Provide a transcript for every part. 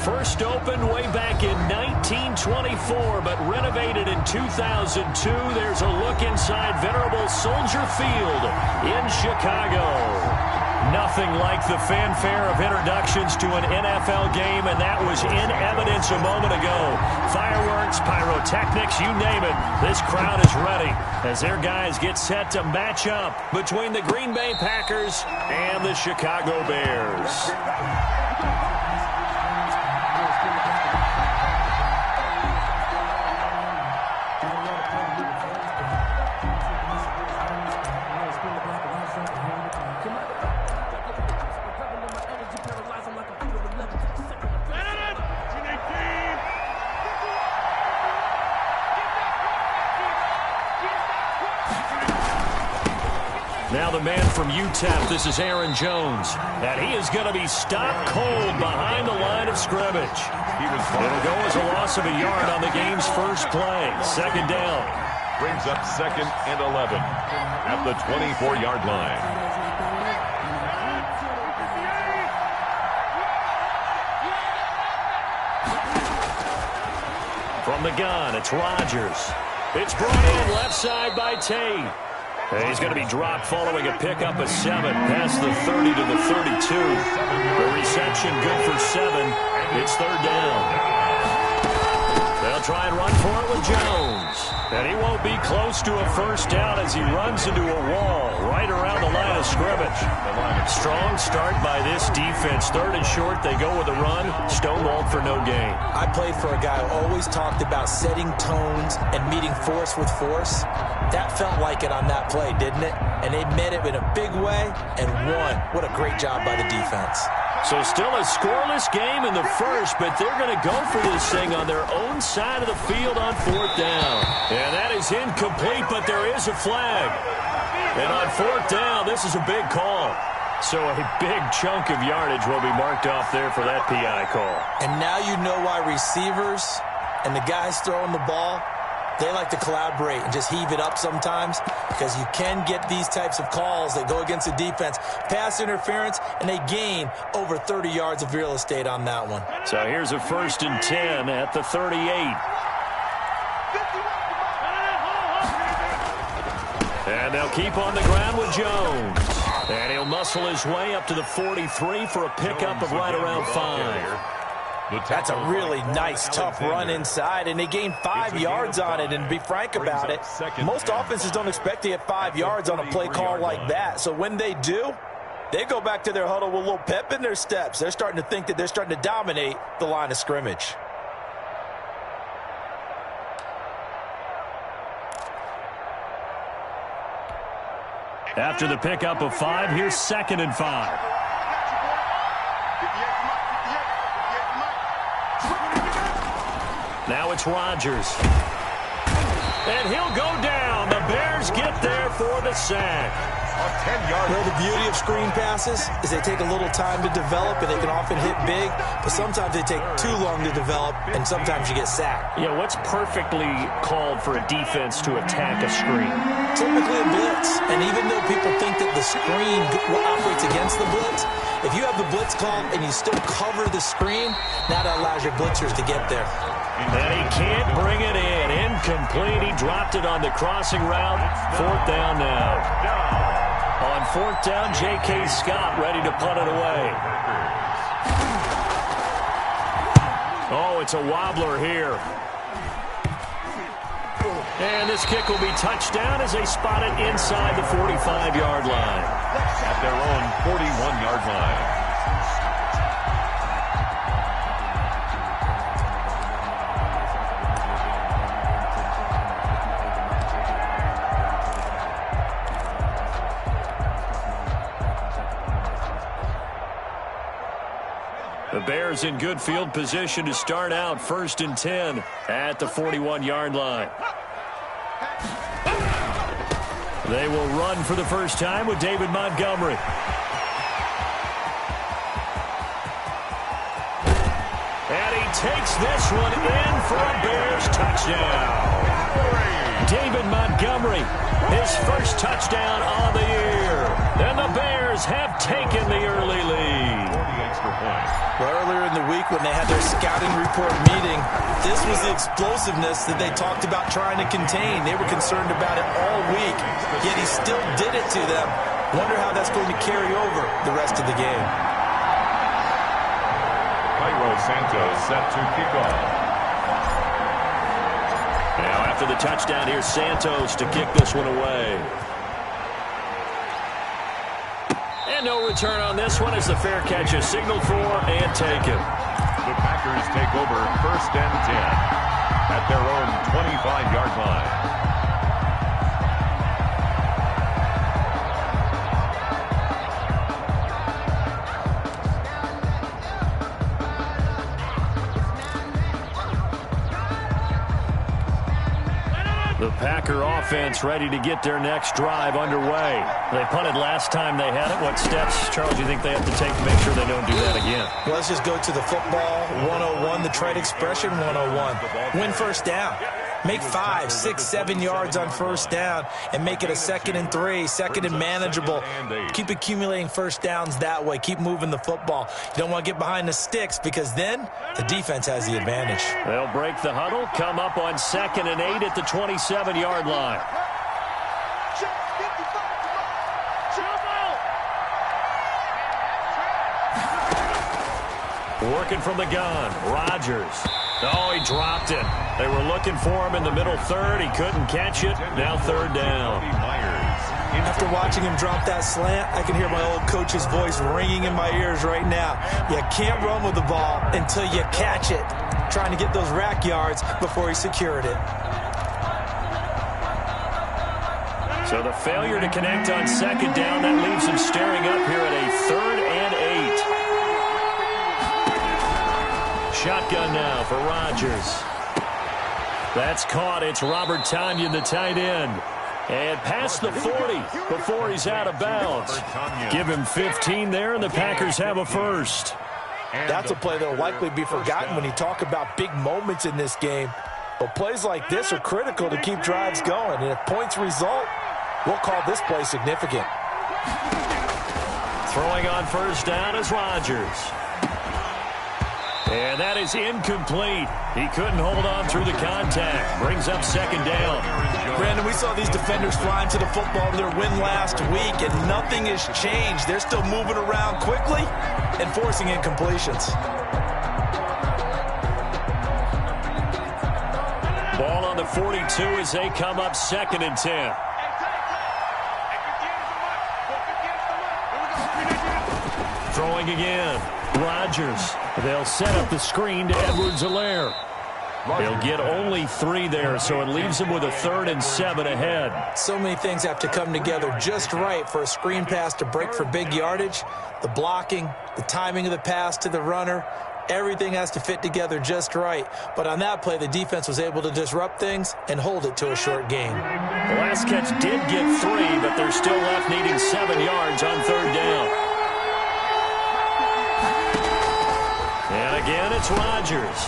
First opened way back in 1924, but renovated in 2002. There's a look inside venerable Soldier Field in Chicago. Nothing like the fanfare of introductions to an NFL game, and that was in evidence a moment ago. Fireworks, pyrotechnics, you name it. This crowd is ready as their guys get set to match up between the Green Bay Packers and the Chicago Bears. Now the man from UTEP, this is Aaron Jones, and he is going to be stopped cold behind the line of scrimmage. It'll go as a loss of a yard on the game's first play. Second down. Brings up 2nd and 11 at the 24-yard line. From the gun, it's Rodgers. It's brought in left side by Tate. And he's going to be dropped following a pickup of 7 past the 30 to the 32. The reception good for 7. It's third down. They'll try and run for it with Jones. And he won't be close to a first down as he runs into a wall right around the line of scrimmage. Strong start by this defense. Third and short, they go with a run. Stonewalled for no gain. I played for a guy who always talked about setting tones and meeting force with force. That felt like it on that play, didn't it? And they met it in a big way and won. What a great job by the defense. So still a scoreless game in the first, but they're going to go for this thing on their own side of the field on fourth down. And that is incomplete, but there is a flag. And on fourth down, this is a big call. So a big chunk of yardage will be marked off there for that PI call. And now you know why receivers and the guys throwing the ball, they like to collaborate and just heave it up sometimes, because you can get these types of calls that go against the defense. Pass interference, and they gain over 30 yards of real estate on that one. So here's a 1st and 10 at the 38. And they'll keep on the ground with Jones. And he'll muscle his way up to the 43 for a pickup of right around 5. That's a really nice, tough run inside, and they gained 5 yards on it. And to be frank about it, most offenses don't expect to get 5 yards on a play call like that. So when they do, they go back to their huddle with a little pep in their steps. They're starting to think that they're starting to dominate the line of scrimmage. After the pickup of 5, here's 2nd and 5. Now it's Rodgers. And he'll go down. The Bears get there for the sack. Well, the beauty of screen passes is they take a little time to develop, and they can often hit big, but sometimes they take too long to develop, and sometimes you get sacked. Yeah, what's perfectly called for a defense to attack a screen? Typically a blitz, and even though people think that the screen operates against the blitz, if you have the blitz called and you still cover the screen, that allows your blitzers to get there. And he can't bring it in. Incomplete. He dropped it on the crossing route. Fourth down now. On fourth down, J.K. Scott ready to punt it away. Oh, it's a wobbler here. And this kick will be touchdown as they spot it inside the 45-yard line. At their own 41-yard line. The Bears in good field position to start out 1st and 10 at the 41-yard line. They will run for the first time with David Montgomery. And he takes this one in for a Bears touchdown. David Montgomery, his first touchdown on the year. And the Bears have taken the early lead. Well, earlier in in the week when they had their scouting report meeting, this was the explosiveness that they talked about trying to contain. They were concerned about it all week, yet he still did it to them. Wonder how that's going to carry over the rest of the game. Santos set to kick off. Now after the touchdown, here's Santos to kick this one away. And no return on this one as the fair catch is signaled for and taken. The Packers take over 1st and 10 at their own 25-yard line. The Packer offense ready to get their next drive underway. They punted last time they had it. What steps, Charles, do you think they have to take to make sure they don't do that again? Well, let's just go to the football 101, the trade expression 101. Win first down. Make 5, 6, 7 yards on first down and make it a 2nd and 3, 2nd and manageable. Keep accumulating first downs that way. Keep moving the football. You don't want to get behind the sticks because then the defense has the advantage. They'll break the huddle, come up on 2nd and 8 at the 27-yard line. Working from the gun, Rodgers. Oh, he dropped it. They were looking for him in the middle third. He couldn't catch it. Now 3rd down. After watching him drop that slant, I can hear my old coach's voice ringing in my ears right now. You can't run with the ball until you catch it. Trying to get those rack yards before he secured it. So the failure to connect on 2nd down, that leaves him staring up here at a 3rd and 8. Shotgun now for Rodgers. That's caught. It's Robert Tonyan, the tight end. And past the 40 before he's out of bounds. Give him 15 there, and the Packers have a first. That's a play that will likely be forgotten when you talk about big moments in this game. But plays like this are critical to keep drives going. And if points result, we'll call this play significant. Throwing on first down is Rodgers. And that is incomplete. He couldn't hold on through the contact. Brings up 2nd down. Brandon, we saw these defenders flying to the football in their win last week, and nothing has changed. They're still moving around quickly and forcing incompletions. Ball on the 42 as they come up 2nd and 10. Throwing again. Rodgers. They'll set up the screen to Edwards-Helaire. He'll get only 3 there, so it leaves him with a 3rd and 7 ahead. So many things have to come together just right for a screen pass to break for big yardage. The blocking, the timing of the pass to the runner, everything has to fit together just right. But on that play, the defense was able to disrupt things and hold it to a short gain. The last catch did get 3, but they're still left needing 7 yards on 3rd down. And again, it's Rodgers.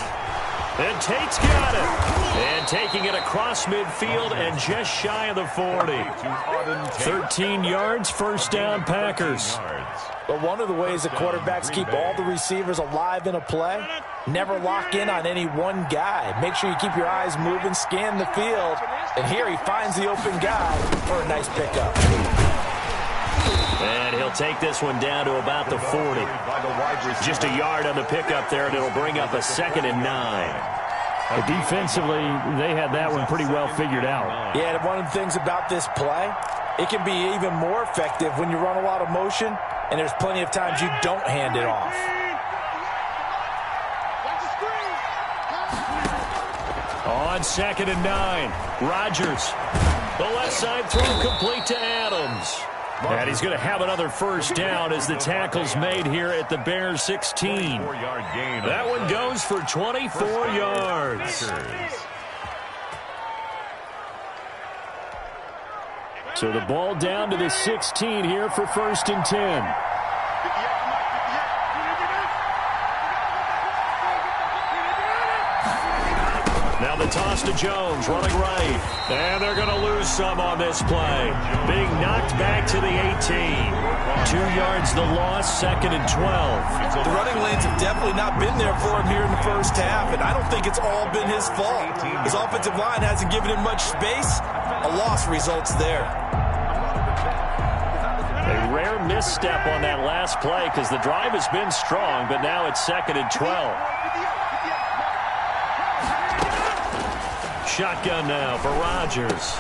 And Tate's got it. And taking it across midfield and just shy of the 40. 13 yards, first down, Packers. But one of the ways that quarterbacks keep all the receivers alive in a play, never lock in on any one guy. Make sure you keep your eyes moving, scan the field. And here he finds the open guy for a nice pickup. And he'll take this one down to about the 40. Just a yard on the pickup there, and it'll bring up a 2nd and 9. Defensively, they had that one pretty well figured out. Yeah, and one of the things about this play, it can be even more effective when you run a lot of motion, and there's plenty of times you don't hand it off. On 2nd and 9, Rodgers. The left side throw complete to Adams. And he's going to have another first down as the tackle's made here at the Bears 16. That one goes for 24 yards. So the ball down to the 16 here for 1st and 10. Now the toss to Jones, running right. And they're going to lose some on this play. Being knocked back to the 18. 2 yards the loss, 2nd and 12. The running lanes have definitely not been there for him here in the first half, and I don't think it's all been his fault. His offensive line hasn't given him much space. A loss results there. A rare misstep on that last play because the drive has been strong, but now it's 2nd and 12. Shotgun now for Rodgers.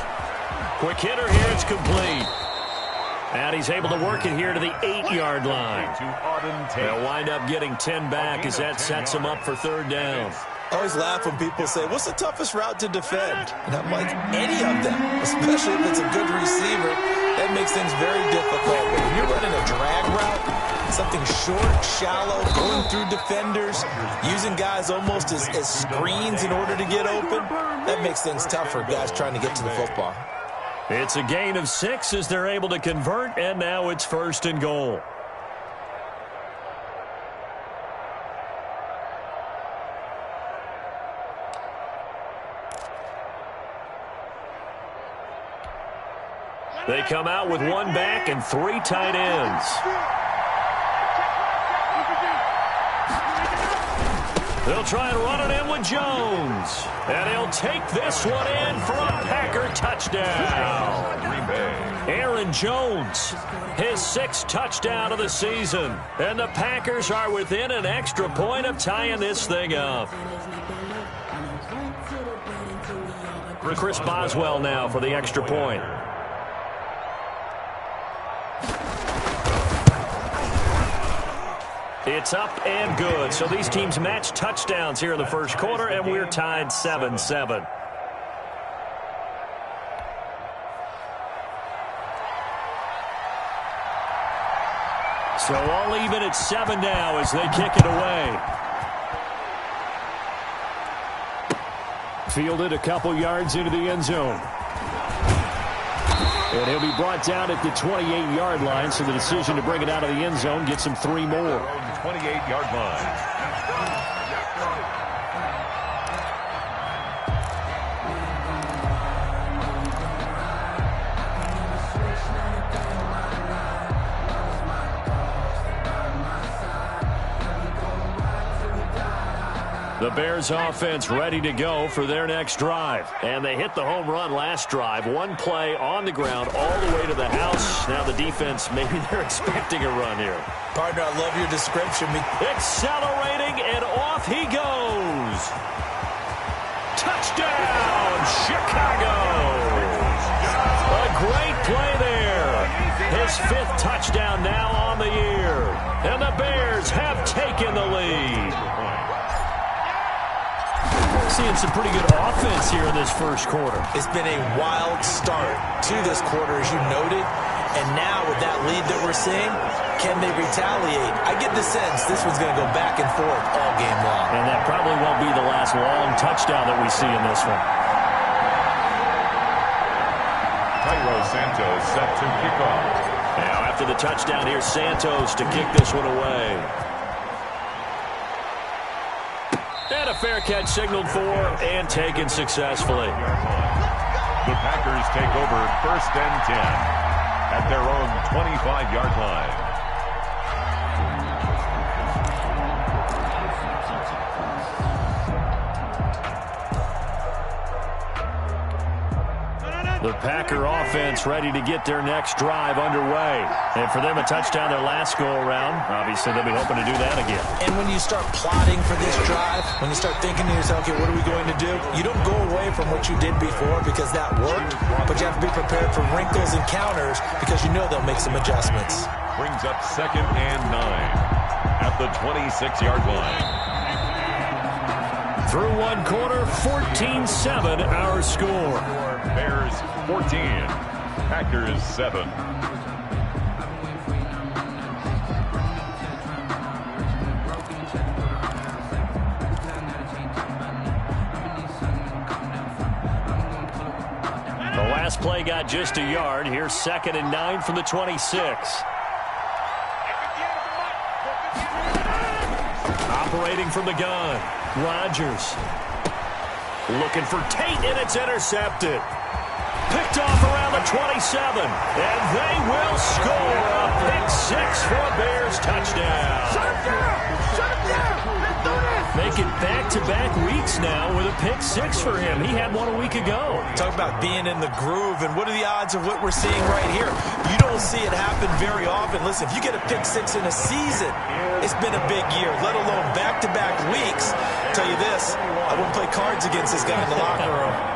Quick hitter here, it's complete. And he's able to work it here to the 8-yard line. They'll wind up getting 10 back as that sets him up for 3rd down. I always laugh when people say, what's the toughest route to defend? And I'm like, any of them, especially if it's a good receiver. That makes things very difficult. But when you're running a drag route, something short, shallow, going through defenders, using guys almost as screens in order to get open, that makes things tough for guys trying to get to the football. It's a gain of 6 as they're able to convert, and now it's 1st and goal. They come out with 1 back and 3 tight ends. They'll try and run it in with Jones. And he'll take this one in for a Packer touchdown. Aaron Jones, his 6th touchdown of the season. And the Packers are within an extra point of tying this thing up. Chris Boswell now for the extra point. It's up and good. So these teams match touchdowns here in the first quarter, and we're tied 7-7. So all even at 7 now as they kick it away. Fielded a couple yards into the end zone. And he'll be brought down at the 28-yard line, so the decision to bring it out of the end zone gets him 3 more. 28-yard line. The Bears offense ready to go for their next drive. And they hit the home run last drive. 1 play on the ground all the way to the house. Now the defense, maybe they're expecting a run here. Partner, I love your description. Accelerating, and off he goes. Touchdown, Chicago. A great play there. His 5th touchdown now on the year. And the Bears have taken the lead. Seeing some pretty good offense here in this first quarter. It's been a wild start to this quarter, as you noted. And now with that lead that we're seeing, can they retaliate? I get the sense this one's going to go back and forth all game long. And that probably won't be the last long touchdown that we see in this one. Cairo Santos set to kick off. Now after the touchdown, here's Santos to kick this one away. And a fair catch signaled for and taken successfully. The Packers take over 1st and 10 at their own 25-yard line. The Packer offense ready to get their next drive underway. And for them, a touchdown their last go-around. Obviously, they'll be hoping to do that again. And when you start plotting for this drive, when you start thinking to yourself, okay, what are we going to do? You don't go away from what you did before because that worked, but you have to be prepared for wrinkles and counters because you know they'll make some adjustments. Brings up 2nd and 9 at the 26-yard line. Through 1 quarter, 14-7 our score. Bears 14, Packers 7. The last play got just a yard. Here's 2nd and 9 from the 26. Operating from the gun, Rodgers. Looking for Tate, and it's intercepted. Picked off around the 27, and they will score a pick six for a Bears touchdown. Shut him down! Shut him down! Let's do this! Making back-to-back weeks now with a pick six for him. He had one a week ago. Talk about being in the groove, and what are the odds of what we're seeing right here? You don't see it happen very often. Listen, if you get a pick six in a season, it's been a big year, let alone back-to-back weeks. I'll tell you this, I wouldn't play cards against this guy in the locker room.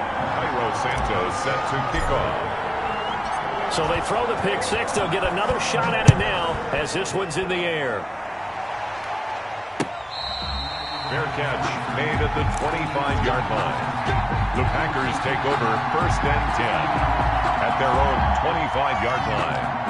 Santos set to kick off. So they throw the pick six. They'll get another shot at it now as this one's in the air. Fair catch made at the 25-yard line. The Packers take over 1st and 10 at their own 25-yard line.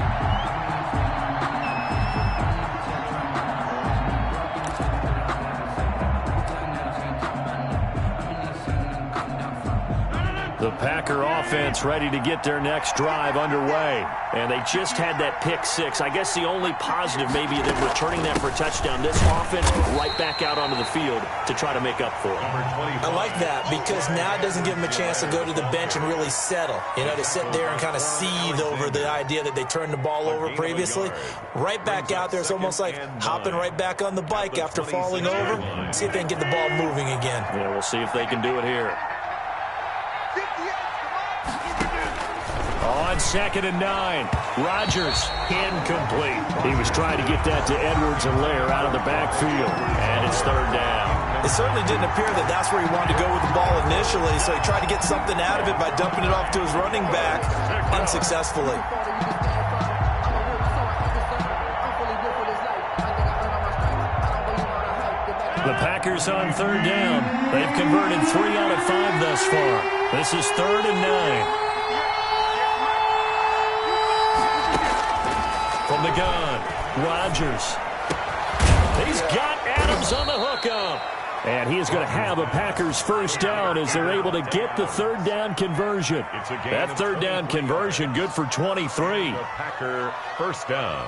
The Packer offense ready to get their next drive underway. And they just had that pick six. I guess the only positive maybe them returning that for a touchdown. This offense right back out onto the field to try to make up for it. I like that because now it doesn't give them a chance to go to the bench and really settle. You know, to sit there and kind of seethe over the idea that they turned the ball over previously. Right back out there. It's almost like hopping right back on the bike after falling over. See if they can get the ball moving again. Yeah, we'll see if they can do it here. On 2nd and 9, Rodgers incomplete. He was trying to get that to Edwards-Helaire out of the backfield, and it's 3rd down. It certainly didn't appear that that's where he wanted to go with the ball initially, so he tried to get something out of it by dumping it off to his running back unsuccessfully. The Packers on 3rd down. They've converted 3 out of 5 thus far. This is 3rd and 9. From the gun, Rodgers. He's got Adams on the hookup. And he is going to have a Packers 1st down as they're able to get the 3rd down conversion. That 3rd down conversion good for 23. The Packer 1st down.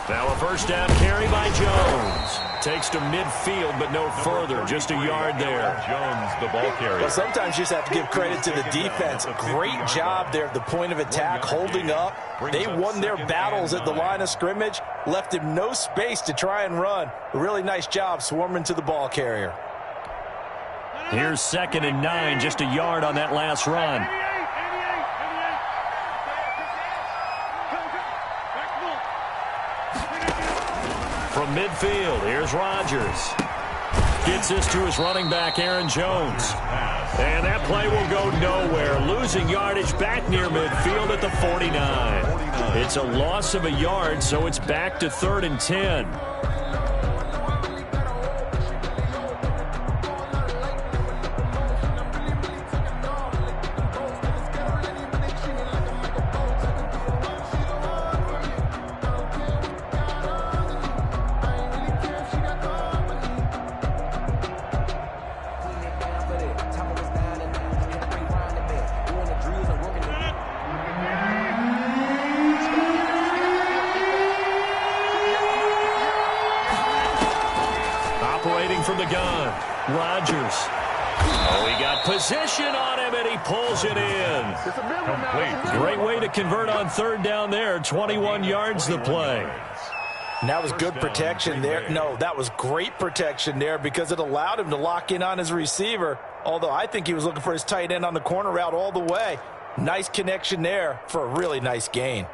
Now a 1st down carry by Jones. Takes to midfield, but no further. Just a yard there. Jones, the ball carrier. Well, sometimes you just have to give credit to the defense. Great job there at the point of attack, holding up. They won their battles at the line of scrimmage, left him no space to try and run. A really nice job swarming to the ball carrier. Here's 2nd and 9, just a yard on that last run. From midfield, here's Rodgers. Gets this to his running back, Aaron Jones. And that play will go nowhere. Losing yardage back near midfield at the 49. It's a loss of a yard, so it's back to 3rd and 10. From the gun, Rodgers. Oh, he got position on him, and he pulls it in. Complete. Great way to convert on 3rd down there. 21 yards the play. And that was good protection there. No, that was great protection there because it allowed him to lock in on his receiver, although I think he was looking for his tight end on the corner route all the way. Nice connection there for a really nice gain.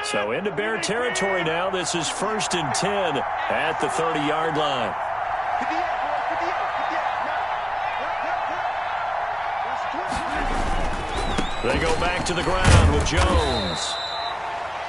So into Bear territory now. This is 1st and 10 at the 30-yard line. They go back to the ground with Jones.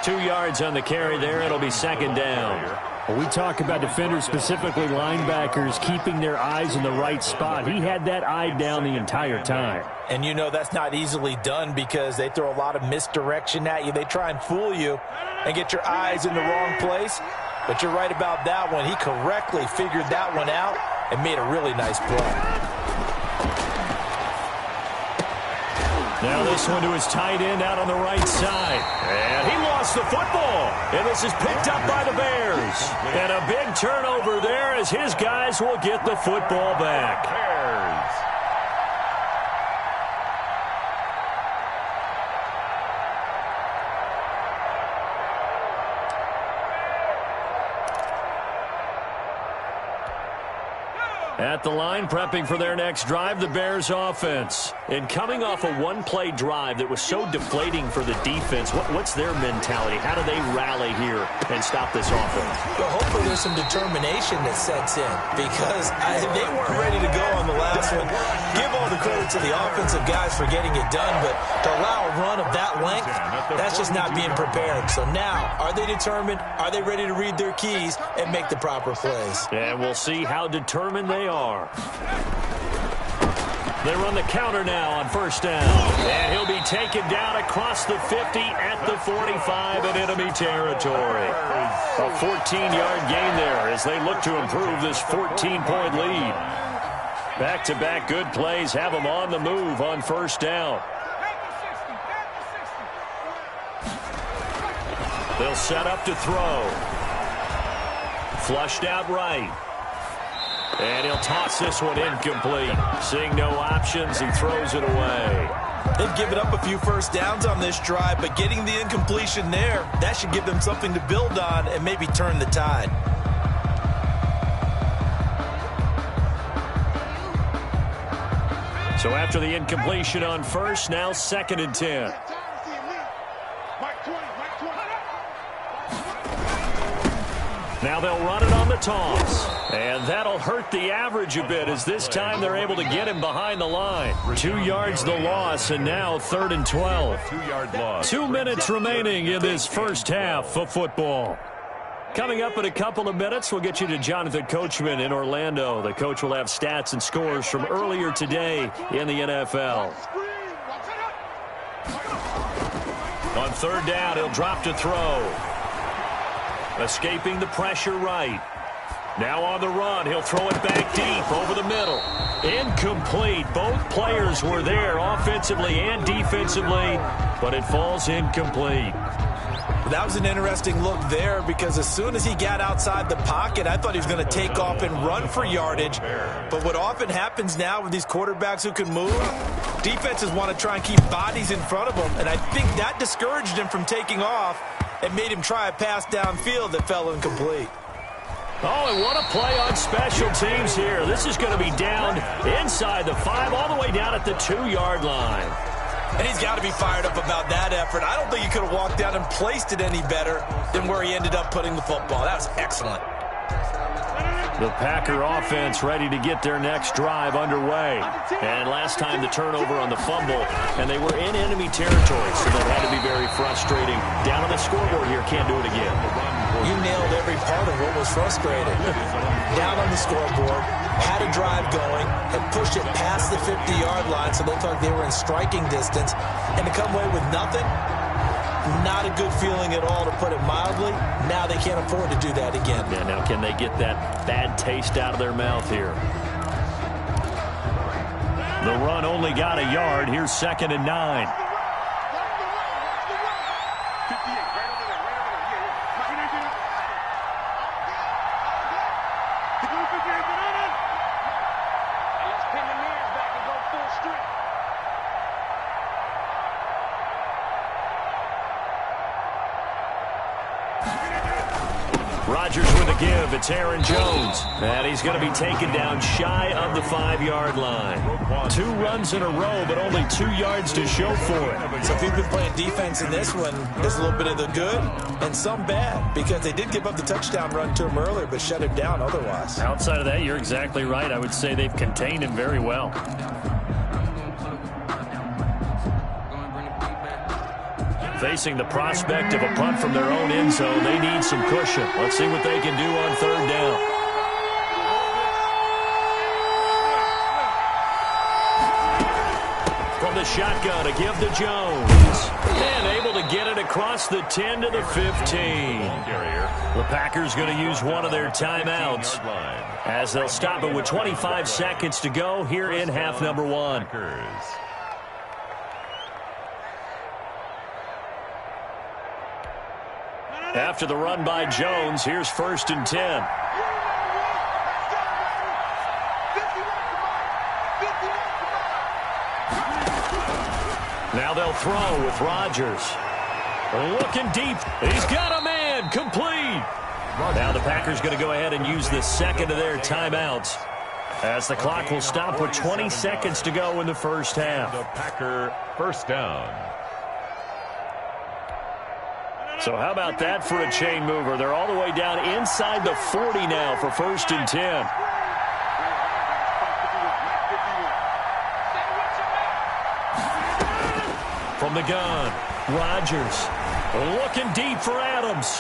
2 yards on the carry there. It'll be 2nd down. Well, we talk about defenders, specifically linebackers, keeping their eyes in the right spot. He had that eye down the entire time. And you know that's not easily done because they throw a lot of misdirection at you. They try and fool you and get your eyes in the wrong place. But you're right about that one. He correctly figured that one out and made a really nice play. Now this one to his tight end out on the right side. And he lost the football. And this is picked up by the Bears. And a big turnover there as his guys will get the football back. Bears. At the line, prepping for their next drive, the Bears offense. And coming off a one-play drive that was so deflating for the defense, what's their mentality? How do they rally here and stop this offense? Well, hopefully there's some determination that sets in because they weren't ready to go on the last one. Give all the credit to the offensive guys for getting it done, but to allow a run of that length, that's just not being prepared. So now, are they determined? Are they ready to read their keys and make the proper plays? And we'll see how determined they are. They run the counter now on first down. And he'll be taken down across the 50 at the 45 in enemy territory. A 14-yard gain there as they look to improve this 14-point lead. Back-to-back good plays have them on the move on first down. They'll set up to throw. Flushed out right. And he'll toss this one incomplete. Seeing no options, he throws it away. They've given up a few first downs on this drive, but getting the incompletion there, that should give them something to build on and maybe turn the tide. So after the incompletion on first, now 2nd and 10. Now they'll run it on the toss. And that'll hurt the average a bit as this time they're able to get him behind the line. 2 yards the loss, and now 3rd and 12. 2-yard loss. 2 minutes remaining in this first half of football. Coming up in a couple of minutes, we'll get you to Jonathan Coachman in Orlando. The coach will have stats and scores from earlier today in the NFL. On 3rd down, he'll drop to throw. Escaping the pressure right. Now on the run, he'll throw it back deep over the middle. Incomplete. Both players were there offensively and defensively, but it falls incomplete. That was an interesting look there because as soon as he got outside the pocket, I thought he was going to take off and run for yardage. But what often happens now with these quarterbacks who can move, defenses want to try and keep bodies in front of them, and I think that discouraged him from taking off and made him try a pass downfield that fell incomplete. Oh, and what a play on special teams here. This is going to be down inside the 5, all the way down at the 2-yard line. And he's got to be fired up about that effort. I don't think he could have walked down and placed it any better than where he ended up putting the football. That was excellent. The Packer offense ready to get their next drive underway. And last time the turnover on the fumble, and they were in enemy territory, so that had to be very frustrating. Down on the scoreboard here, can't do it again. You nailed every part of what was frustrating. Down on the scoreboard, had a drive going, had pushed it past the 50-yard line, so they thought they were in striking distance, and to come away with nothing, not a good feeling at all, to put it mildly. Now they can't afford to do that again. Yeah, now can they get that bad taste out of their mouth here? The run only got a yard. Here's 2nd and 9. Rodgers with a give. It's Aaron Jones. And he's going to be taken down shy of the 5-yard line. 2 runs in a row, but only 2 yards to show for it. So if you've been playing defense in this one, there's a little bit of the good and some bad, because they did give up the touchdown run to him earlier, but shut him down otherwise. Outside of that, you're exactly right. I would say they've contained him very well. Facing the prospect of a punt from their own end zone, they need some cushion. Let's see what they can do on 3rd down. From the shotgun to give to Jones. And able to get it across the 10 to the 15. The Packers going to use one of their timeouts as they'll stop it with 25 seconds to go here in half number one. After the run by Jones, here's 1st and 10. Now they'll throw with Rodgers. Looking deep. He's got a man. Complete. Now the Packers going to go ahead and use the second of their timeouts as the clock will stop with 20 seconds to go in the first half. The Packer first down. So how about that for a chain mover? They're all the way down inside the 40 now for 1st and 10. From the gun, Rodgers looking deep for Adams.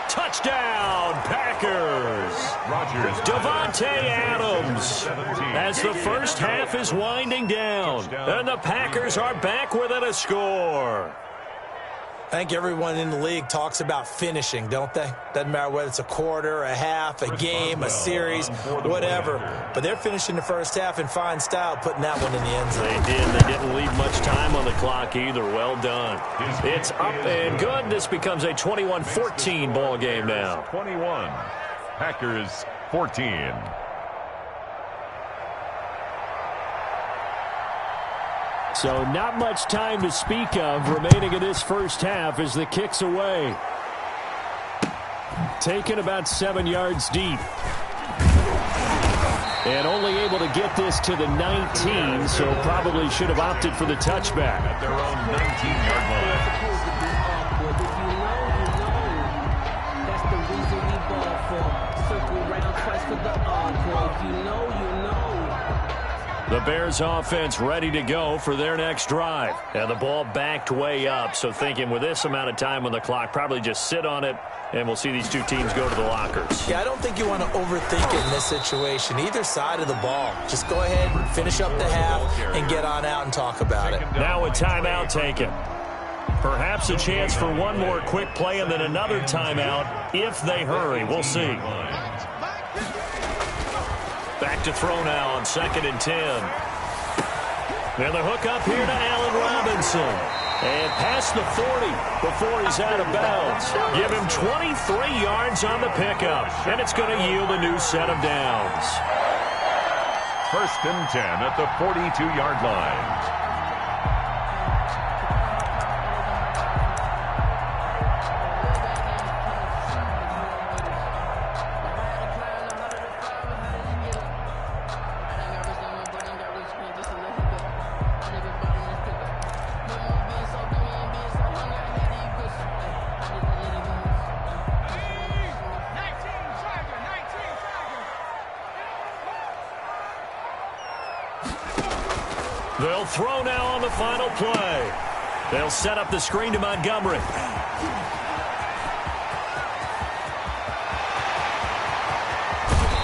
Touchdown, Packers. Rodgers. Davante Adams. As the first half is winding down. And the Packers are back within a score. I think everyone in the league talks about finishing, don't they? Doesn't matter whether it's a quarter, a half, a game, a series, whatever. But they're finishing the first half in fine style, putting that one in the end zone. They did. They didn't leave much time on the clock either. Well done. It's up and good. This becomes a 21-14 ball game now. 21. Packers 14. So not much time to speak of remaining in this first half as the kick's away. Taken about 7 yards deep. And only able to get this to the 19, so probably should have opted for the touchback. At their own 19-yard line. That's the reason we ball for. Circle round twice for the encore. You know. The Bears offense ready to go for their next drive. And the ball backed way up, so thinking with this amount of time on the clock, probably just sit on it, and we'll see these two teams go to the lockers. Yeah, I don't think you want to overthink it in this situation. Either side of the ball. Just go ahead, finish up the half, and get on out and talk about it. Now a timeout taken. Perhaps a chance for one more quick play and then another timeout if they hurry. We'll see. Back to throw now on 2nd and 10. And the hook up here to Allen Robinson. And past the 40 before he's out of bounds. Give him 23 yards on the pickup. And it's going to yield a new set of downs. 1st and 10 at the 42-yard line. They'll throw now on the final play. They'll set up the screen to Montgomery.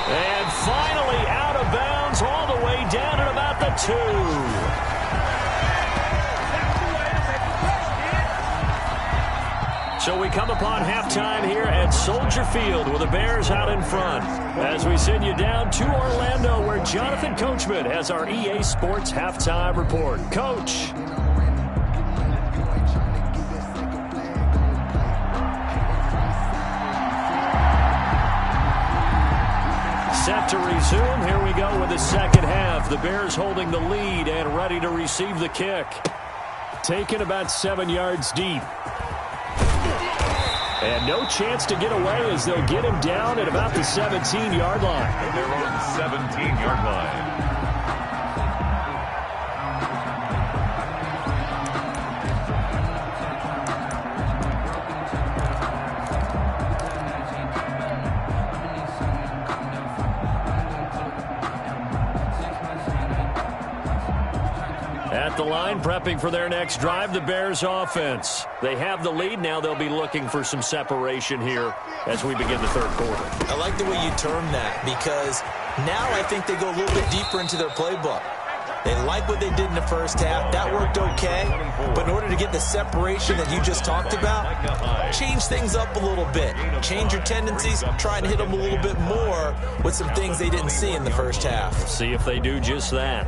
And finally out of bounds all the way down at about the 2. So we come upon halftime here at Soldier Field with the Bears out in front. As we send you down to Orlando where Jonathan Coachman has our EA Sports halftime report. Coach. Set to resume. Here we go with the second half. The Bears holding the lead and ready to receive the kick. Taken about 7 yards deep. And no chance to get away as they'll get him down at about the 17-yard line. At their own 17-yard line. At the line, prepping for their next drive, the Bears offense. They have the lead. Now they'll be looking for some separation here as we begin the third quarter. I like the way you term that because now I think they go a little bit deeper into their playbook. They like what they did in the first half. That worked okay. But in order to get the separation that you just talked about, change things up a little bit. Change your tendencies. Try and hit them a little bit more with some things they didn't see in the first half. See if they do just that.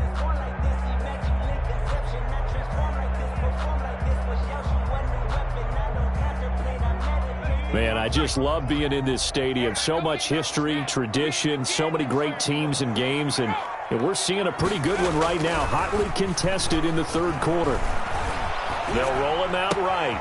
Man, I just love being in this stadium. So much history, tradition, so many great teams and games, and we're seeing a pretty good one right now, hotly contested in the third quarter. They'll roll him out right,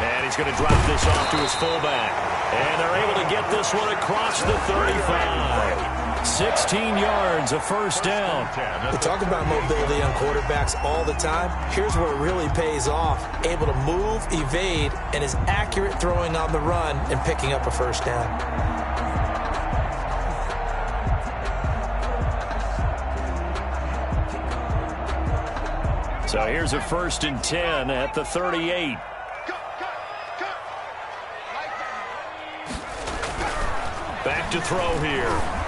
and he's going to drop this off to his fullback, and they're able to get this one across the 35. 16 yards, a first down. We talk about mobility on quarterbacks all the time. Here's where it really pays off. Able to move, evade, and is accurate throwing on the run and picking up a first down. So here's a 1st and 10 at the 38. Back to throw here.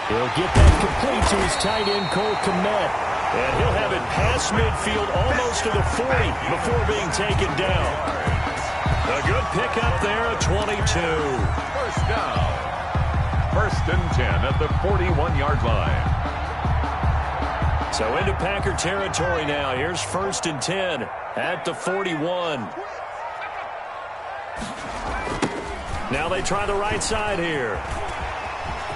He'll get that complete to his tight end, Cole Kmet. And he'll have it past midfield almost to the 40 before being taken down. A good pickup there at 22. First down. 1st and 10 at the 41-yard line. So into Packer territory now. Here's 1st and 10 at the 41. Now they try the right side here.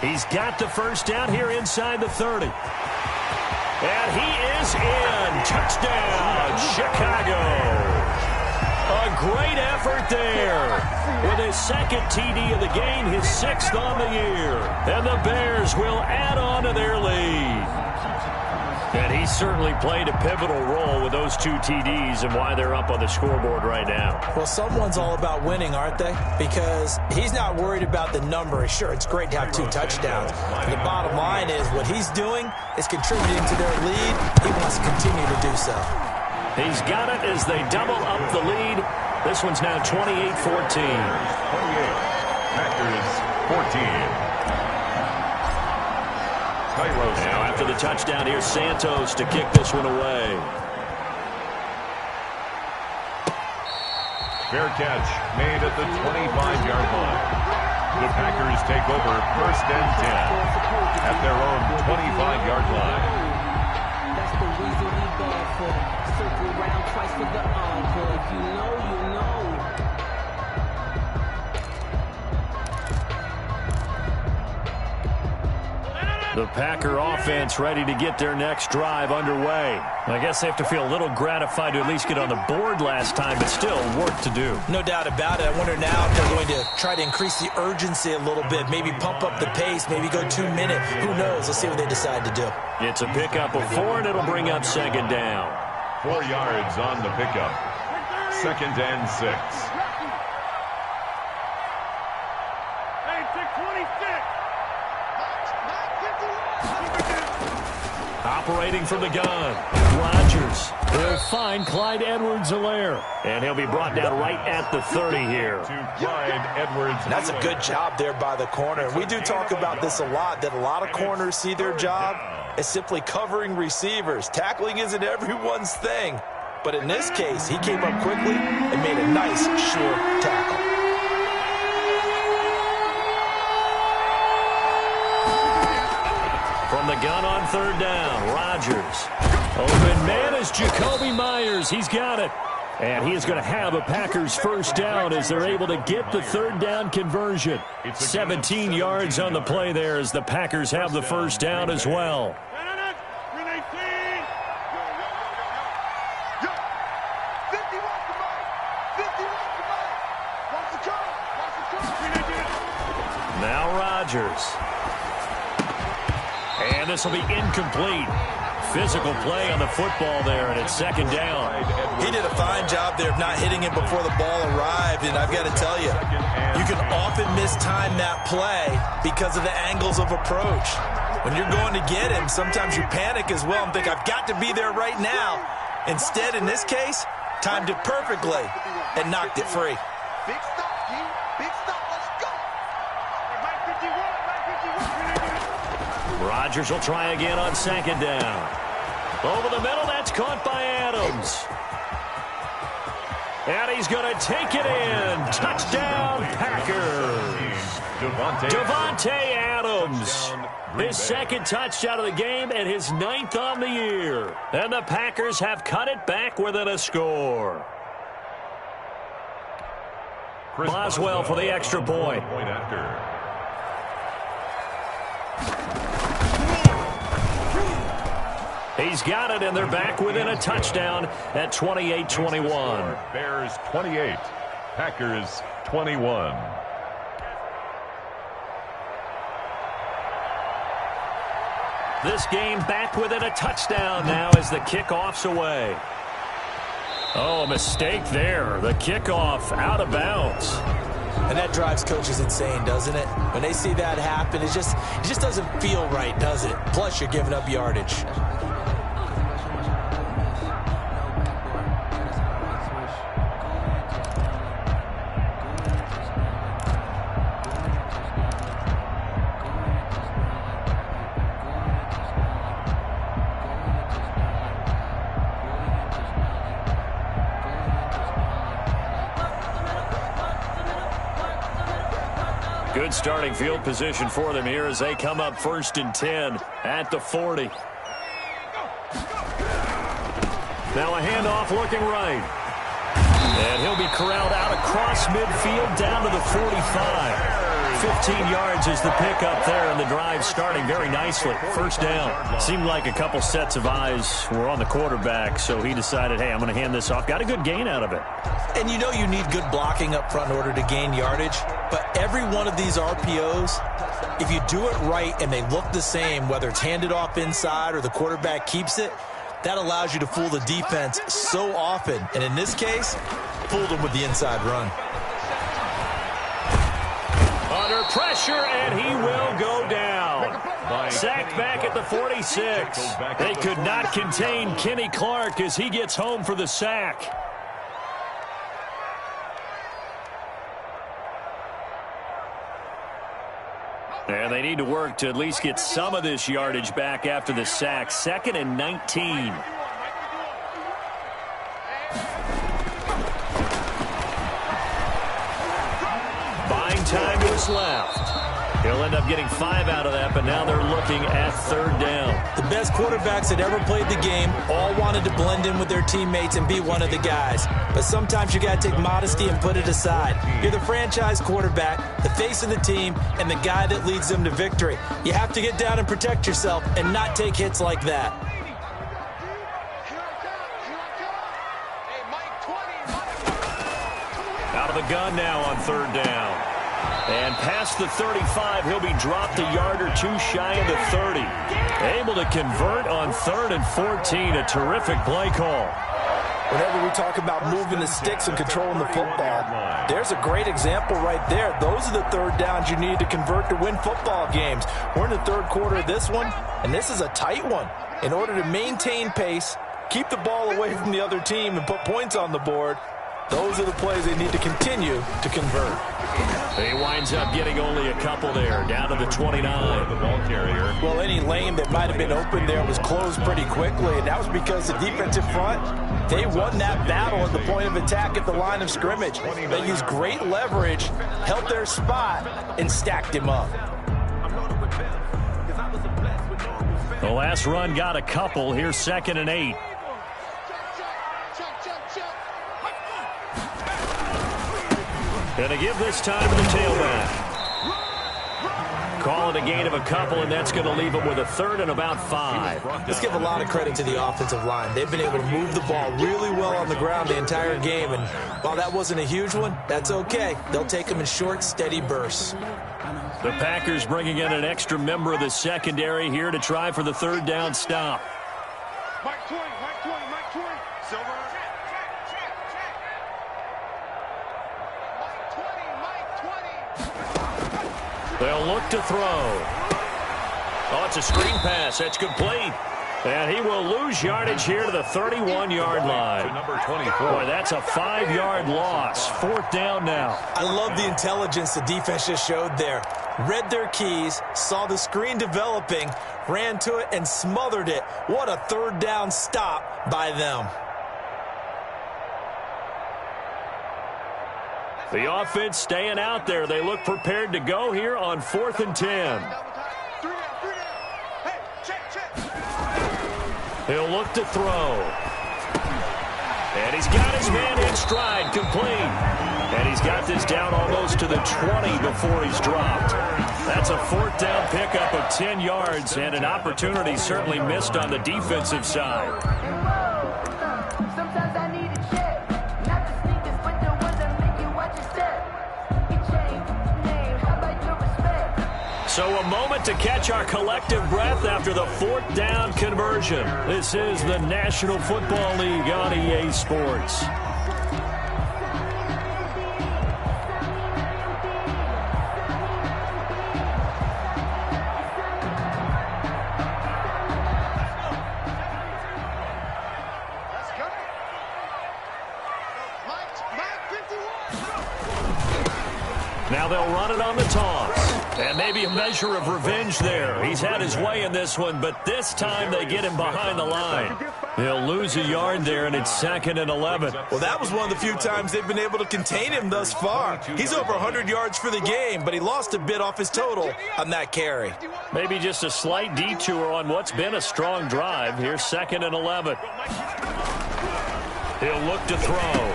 He's got the first down here inside the 30. And he is in. Touchdown, Chicago. A great effort there. With his 2nd TD of the game, his 6th on the year. And the Bears will add on to their lead. And he certainly played a pivotal role with those 2 TDs and why they're up on the scoreboard right now. Well, someone's all about winning, aren't they? Because he's not worried about the number. Sure, it's great to have 2 touchdowns. But the bottom line is what he's doing is contributing to their lead. He wants to continue to do so. He's got it as they double up the lead. This one's now 28-14. 28. Packers 14. Now after the touchdown, here's Santos to kick this one away. Fair catch made at the 25-yard line. The Packers take over 1st and 10 at their own 25-yard line. That's the reason we ball for. Circle round twice for the encore. If you know, you know. The Packer offense ready to get their next drive underway. I guess they have to feel a little gratified to at least get on the board last time, but still work to do. No doubt about it. I wonder now if they're going to try to increase the urgency a little bit, maybe pump up the pace, maybe go 2 minute. Who knows? Let's see what they decide to do. It's a pickup of 4, and it'll bring up 2nd down. 4 yards on the pickup. 2nd and 6. Operating from the gun, Rodgers. He'll find Clyde Edwards-Helaire. And he'll be brought down right at the 30 here. To Clyde Edwards-Helaire. That's a good job there by the corner. We do talk about this a lot, that a lot of corners see their job as simply covering receivers. Tackling isn't everyone's thing. But in this case, he came up quickly and made a nice, sure tackle. From the gun on 3rd down, Rodgers. Open man is Jacoby Myers. He's got it. And he is going to have a Packers first down as they're able to get the 3rd down conversion. 17 yards on the play there as the Packers have the first down as well. Now Rodgers. And this will be incomplete. Physical play on the football there, and it's 2nd down. He did a fine job there of not hitting it before the ball arrived, and I've got to tell you, you can often mistime that play because of the angles of approach. When you're going to get him, sometimes you panic as well and think, I've got to be there right now. Instead, in this case, timed it perfectly and knocked it free. Big stop, G. Big stop. Let's go. Rodgers will try again on 2nd down. Over the middle, that's caught by Adams. And he's going to take it in. Touchdown, Packers. Devontae Adams. His second touchdown of the game and his 9th on the year. And the Packers have cut it back within a score. Boswell for the extra point. He's got it, and they're back within a touchdown at 28-21. Bears 28, Packers 21. This game back within a touchdown now as the kickoff's away. Oh, a mistake there. The kickoff out of bounds. And that drives coaches insane, doesn't it? When they see that happen, it just doesn't feel right, does it? Plus, you're giving up yardage. Good starting field position for them here as they come up 1st and 10 at the 40. Now a handoff looking right. And he'll be corralled out across midfield down to the 45. 15 yards is the pickup there, and the drive starting very nicely. First down. Seemed like a couple sets of eyes were on the quarterback, so he decided, hey, I'm going to hand this off. Got a good gain out of it. And you know you need good blocking up front in order to gain yardage. But every one of these RPOs, if you do it right and they look the same, whether it's handed off inside or the quarterback keeps it, that allows you to fool the defense so often. And in this case, fooled them with the inside run. Under pressure, and he will go down. Sacked back at the 46. They could not contain Kenny Clark as he gets home for the sack. And they need to work to at least get some of this yardage back after the sack. 2nd and 19. Buying time to his left. He'll end up getting 5 out of that, but now they're looking at 3rd down. The best quarterbacks that ever played the game all wanted to blend in with their teammates and be one of the guys. But sometimes you got to take modesty and put it aside. You're the franchise quarterback, the face of the team, and the guy that leads them to victory. You have to get down and protect yourself and not take hits like that. Out of the gun now on 3rd down. And past the 35, he'll be dropped a yard or two shy of the 30. Able to convert on 3rd and 14. A terrific play call. Whenever we talk about moving the sticks and controlling the football, there's a great example right there. Those are the 3rd downs you need to convert to win football games. We're in the 3rd quarter of this one, and this is a tight one. In order to maintain pace, keep the ball away from the other team, and put points on the board, those are the plays they need to continue to convert. He winds up getting only a couple there, down to the 29. The ball carrier. Well, any lane that might have been open there was closed pretty quickly, and that was because the defensive front, they won that battle at the point of attack at the line of scrimmage. They used great leverage, held their spot, and stacked him up. The last run got a couple. Here's 2nd and 8. Going to give this time to the tailback. Call it a gain of a couple, and that's going to leave him with a 3rd and about 5. Let's give a lot of credit to the offensive line. They've been able to move the ball really well on the ground the entire game, and while that wasn't a huge one, that's okay. They'll take them in short, steady bursts. The Packers bringing in an extra member of the secondary here to try for the 3rd down stop. Mike 20, Silver. They'll look to throw. Oh, it's a screen pass. That's complete. And he will lose yardage here to the 31-yard line. To number 24. Boy, that's a 5-yard loss. 4th down now. I love the intelligence the defense just showed there. read their keys, saw the screen developing, ran to it, and smothered it. What a third down stop by them. The offense staying out there. They look prepared to go here on 4th and 10. He'll look to throw. And he's got his man in stride, complete. And he's got this down almost to the 20 before he's dropped. That's a 4th down pickup of 10 yards and an opportunity certainly missed on the defensive side. So a moment to catch our collective breath after the 4th down conversion. This is the National Football League on EA Sports. Now they'll run it on the toss. And maybe a measure of revenge there. He's had his way in this one, but this time they get him behind the line. He'll lose a yard there, and it's 2nd and 11. Well, that was one of the few times they've been able to contain him thus far. He's over 100 yards for the game, but he lost a bit off his total on that carry. Maybe just a slight detour on what's been a strong drive. Here's 2nd and 11. He'll look to throw.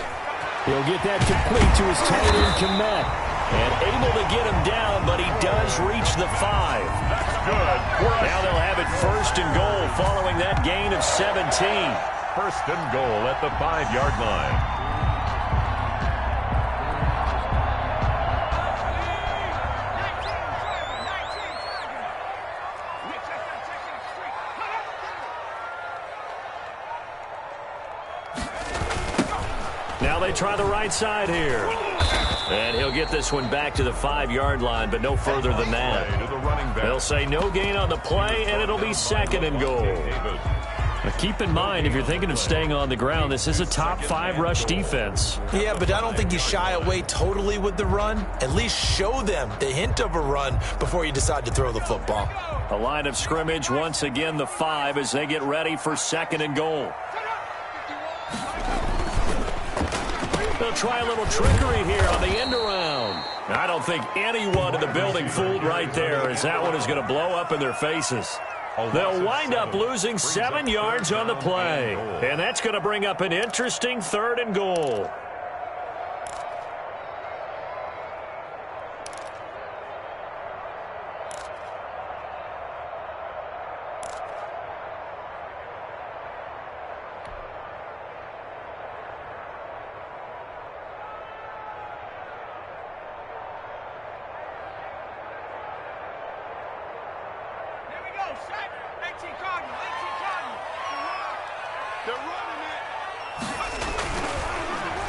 He'll get that complete to his tight end, Komet. And able to get him down, but he does reach the 5. That's good. Now they'll have it 1st and goal following that gain of 17. 1st and goal at the 5-yard line. Now they try the right side here. And he'll get this one back to the 5-yard line, but no further than that. They'll say no gain on the play, and it'll be 2nd and goal. Now keep in mind, if you're thinking of staying on the ground, this is a top 5 rush defense. Yeah, but I don't think you shy away totally with the run. At least show them the hint of a run before you decide to throw the football. A line of scrimmage, once again the 5 as they get ready for 2nd and goal. They'll try a little trickery here on the end around. I don't think anyone in the building fooled right there, as that one is going to blow up in their faces. They'll wind up losing 7 yards on the play. And that's going to bring up an interesting 3rd and goal.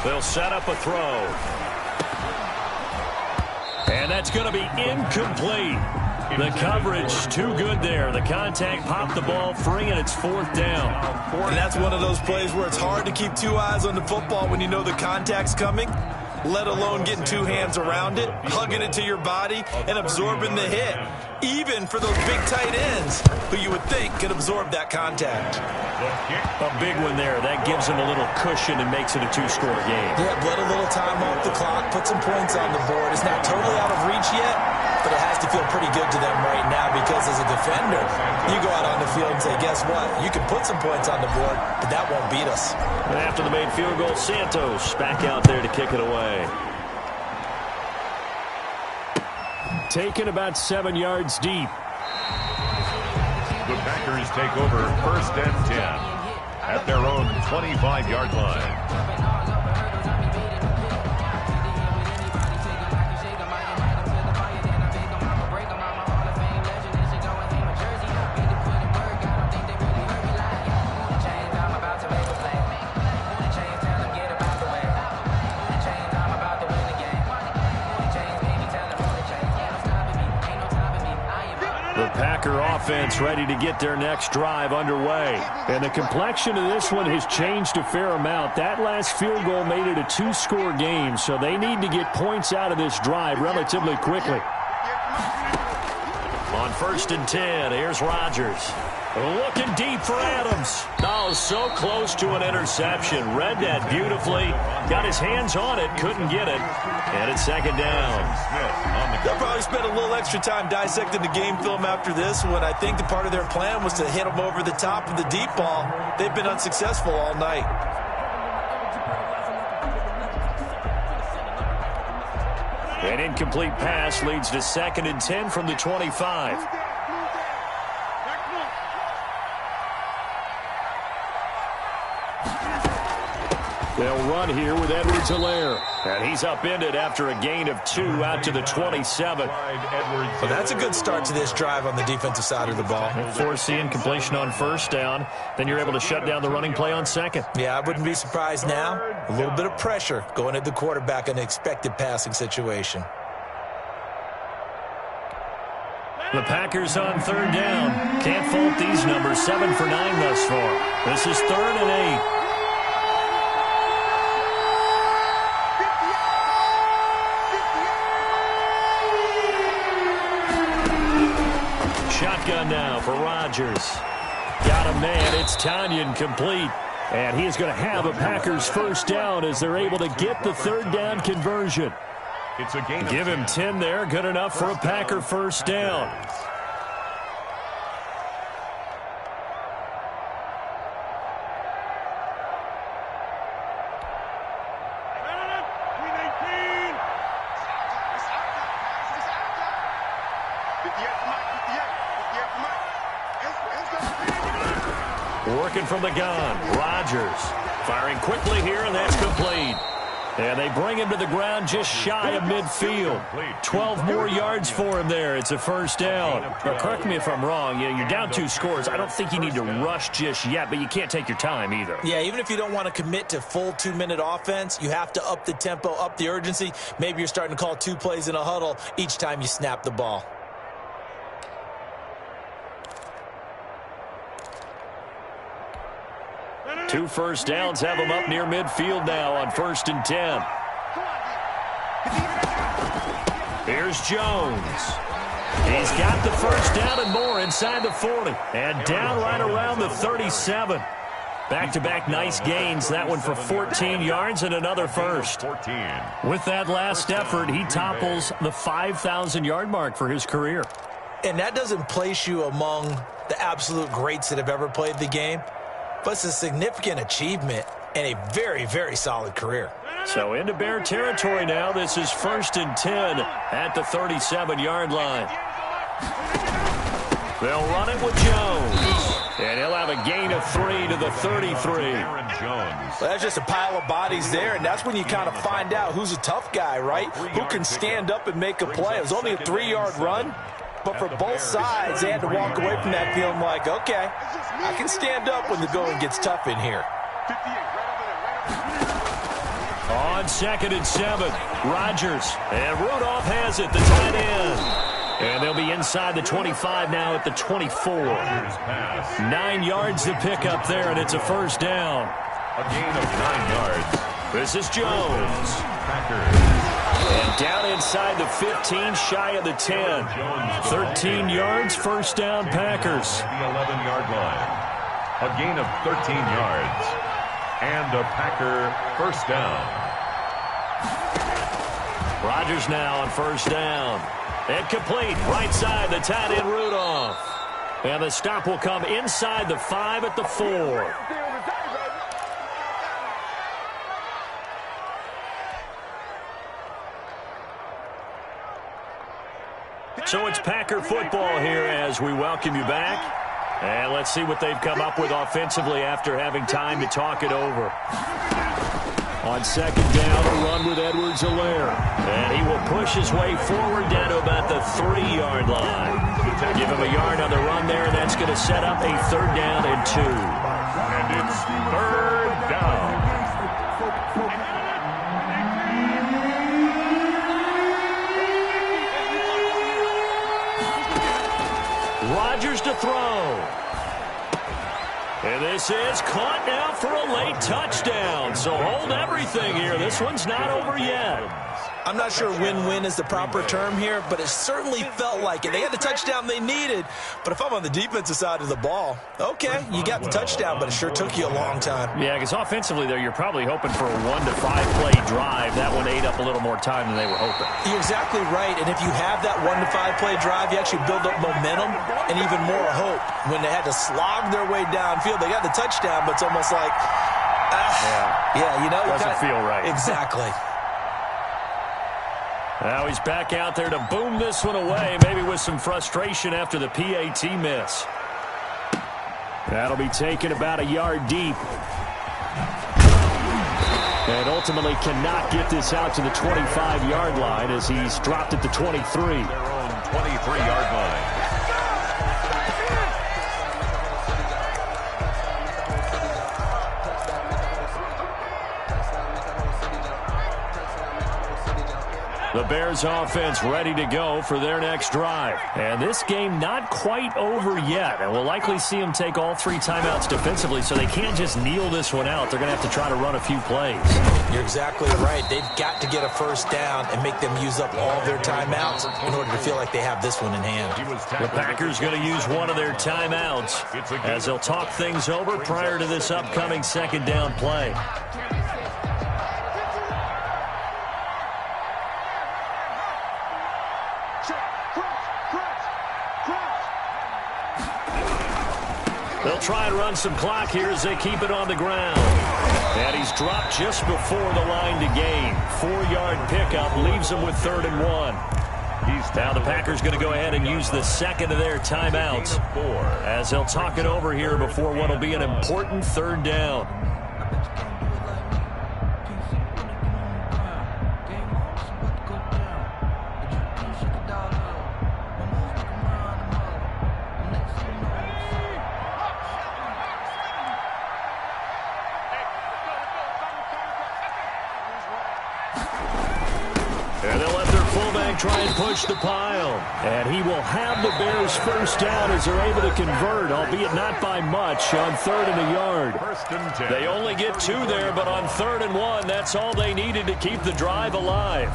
They'll set up a throw. And that's going to be incomplete. The coverage too good there. The contact popped the ball free, and it's 4th down. And that's one of those plays where it's hard to keep 2 eyes on the football when you know the contact's coming, let alone getting 2 hands around it, hugging it to your body, and absorbing the hit. Even for those big tight ends who you would think could absorb that contact. A big one there. That gives them a little cushion and makes it a 2-score game. Yeah, let a little time off the clock, put some points on the board. It's not totally out of reach yet, but it has to feel pretty good to them right now because as a defender, you go out on the field and say, guess what? You can put some points on the board, but that won't beat us. And after the made field goal, Santos back out there to kick it away. Taken about 7 yards deep. The Packers take over 1st and 10 at their own 25-yard line. Packer offense ready to get their next drive underway. And the complexion of this one has changed a fair amount. That last field goal made it a 2-score game, so they need to get points out of this drive relatively quickly. On 1st and 10, here's Rodgers. Looking deep for Adams. Oh, so close to an interception. Read that beautifully. Got his hands on it, couldn't get it. And it's 2nd down. They'll probably spend a little extra time dissecting the game film after this one. I think the part of their plan was to hit them over the top of the deep ball. They've been unsuccessful all night. An incomplete pass leads to 2nd and 10 from the 25. They'll run here with Edwards-Helaire. And he's upended after a gain of 2 out to the 27. Well, that's a good start to this drive on the defensive side of the ball. Force the incompletion on 1st down. Then you're able to shut down the running play on 2nd. Yeah, I wouldn't be surprised now. A little bit of pressure going at the quarterback in an expected passing situation. The Packers on 3rd down. Can't fault these numbers. 7 for 9 thus far. This is 3rd and 8. Shotgun now for Rodgers. Got a man. It's Tanyan complete. And he is going to have a Packers 1st down as they're able to get the 3rd down conversion. It's a gain. Give him 10 there. Good enough for a Packer 1st down. Working from the gun. Rodgers firing quickly here, and that's complete. And they bring him to the ground just shy of midfield. 12 more yards for him there. It's a 1st down. Now, correct me if I'm wrong. You're down 2 scores. I don't think you need to rush just yet, but you can't take your time either. Yeah, even if you don't want to commit to full 2-minute offense, you have to up the tempo, up the urgency. Maybe you're starting to call 2 plays in a huddle each time you snap the ball. Two 1st downs have him up near midfield now on 1st and 10. Here's Jones. He's got the 1st down and more inside the 40. And down right around the 37. Back-to-back nice gains. That one for 14 yards and another 1st. With that last effort, he topples the 5,000-yard mark for his career. And that doesn't place you among the absolute greats that have ever played the game. But it's a significant achievement and a very, very solid career. So into Bear territory now. This is 1st and 10 at the 37-yard line. They'll run it with Jones. And he'll have a gain of 3 to the 33. Well, that's just a pile of bodies there, and that's when you kind of find out who's a tough guy, right? Who can stand up and make a play. It was only a 3-yard run. But for both sides, they had to walk away from that feeling like, okay, I can stand up when the going gets tough in here. On 2nd and 7, Rodgers. And Rudolph has it, the tight end. And they'll be inside the 25 now at the 24. 9 yards to pick up there, and it's a 1st down. A gain of 9 yards. This is Jones. Packers. And down inside the 15, shy of the 10. 13 yards, 1st down, Packers. The 11-yard line. A gain of 13 yards. And a Packer 1st down. Rodgers now on 1st down. And complete, right side, the tight end Rudolph. And the stop will come inside the 5 at the 4. So it's Packer football here as we welcome you back. And let's see what they've come up with offensively after having time to talk it over. On 2nd down, a run with Edwards-Helaire. And he will push his way forward down to about the 3-yard line. Give him a yard on the run there, and that's going to set up a 3rd down and 2. And it's 3rd down. Rodgers to throw. And this is caught now for a late touchdown. So hold everything here. This one's not over yet. I'm not sure win-win is the proper term here, but it certainly felt like it. They had the touchdown they needed, but if I'm on the defensive side of the ball, okay, you got the touchdown, but it sure took you a long time. Yeah, because offensively, though, you're probably hoping for a 1 to 5 play drive. That one ate up a little more time than they were hoping. You're exactly right, and if you have that 1 to 5 play drive, you actually build up momentum and even more hope. When they had to slog their way downfield, they got the touchdown, but it's almost like, you know. Doesn't feel right. Exactly. Now he's back out there to boom this one away, maybe with some frustration after the PAT miss. That'll be taken about a yard deep. And ultimately cannot get this out to the 25-yard line as he's dropped at the 23. Their own 23-yard line. The Bears offense ready to go for their next drive. And this game not quite over yet. And we'll likely see them take all 3 timeouts defensively, so they can't just kneel this one out. They're going to have to try to run a few plays. You're exactly right. They've got to get a first down and make them use up all their timeouts in order to feel like they have this one in hand. The Packers going to use one of their timeouts as they'll talk things over prior to this upcoming second down play. They'll try and run some clock here as they keep it on the ground. And he's dropped just before the line to gain. 4-yard pickup leaves him with 3rd and 1. Now the Packers going to go ahead and use the second of their timeouts as they'll talk it over here before what will be an important 3rd down. And they'll let their fullback try and push the pile. And he will have the Bears first down as they're able to convert, albeit not by much, on 3rd and a yard. They only get 2 there, but on 3rd and 1, that's all they needed to keep the drive alive.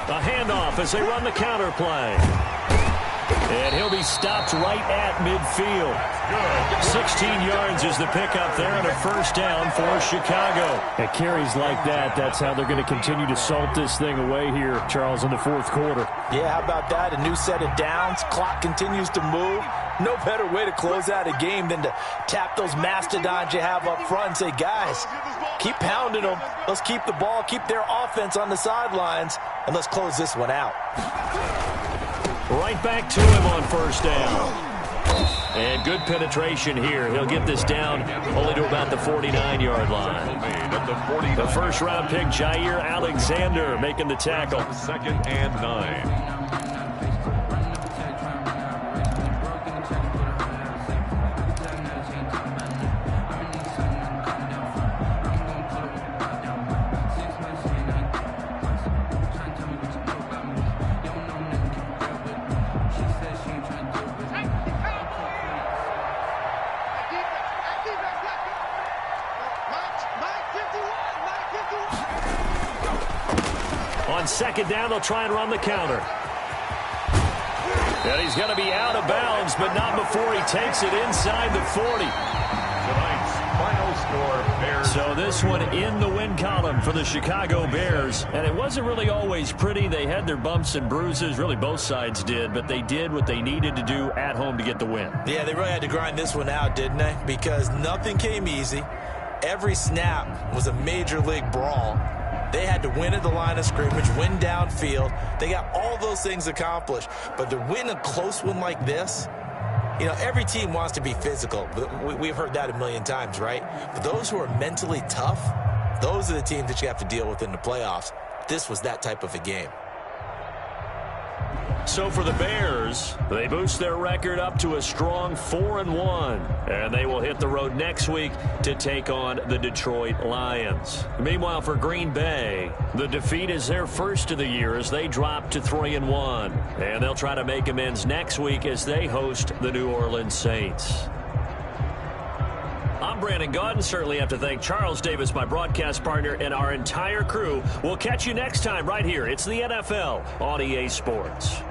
A handoff as they run the counter play. And he'll be stopped right at midfield. 16 yards is the pickup there and a first down for Chicago. At carries like that, that's how they're going to continue to salt this thing away here, Charles, in the 4th quarter. Yeah, how about that? A new set of downs. Clock continues to move. No better way to close out a game than to tap those mastodons you have up front and say, guys, keep pounding them. Let's keep the ball, keep their offense on the sidelines, and let's close this one out. Right back to him on first down. And good penetration here. He'll get this down only to about the 49-yard line. The first-round pick, Jair Alexander, making the tackle. 2nd and 9. On 2nd down, they'll try and run the counter. And he's going to be out of bounds, but not before he takes it inside the 40. Tonight's final score, Bears. So this one in the win column for the Chicago Bears. And it wasn't really always pretty. They had their bumps and bruises. Really, both sides did. But they did what they needed to do at home to get the win. Yeah, they really had to grind this one out, didn't they? Because nothing came easy. Every snap was a major league brawl. They had to win at the line of scrimmage, win downfield. They got all those things accomplished. But to win a close one like this, you know, every team wants to be physical. We've heard that a million times, right? But those who are mentally tough, those are the teams that you have to deal with in the playoffs. This was that type of a game. So for the Bears, they boost their record up to a strong 4-1. And they will hit the road next week to take on the Detroit Lions. Meanwhile, for Green Bay, the defeat is their first of the year as they drop to 3-1. And they'll try to make amends next week as they host the New Orleans Saints. I'm Brandon Gaudin. Certainly have to thank Charles Davis, my broadcast partner, and our entire crew. We'll catch you next time right here. It's the NFL on EA Sports.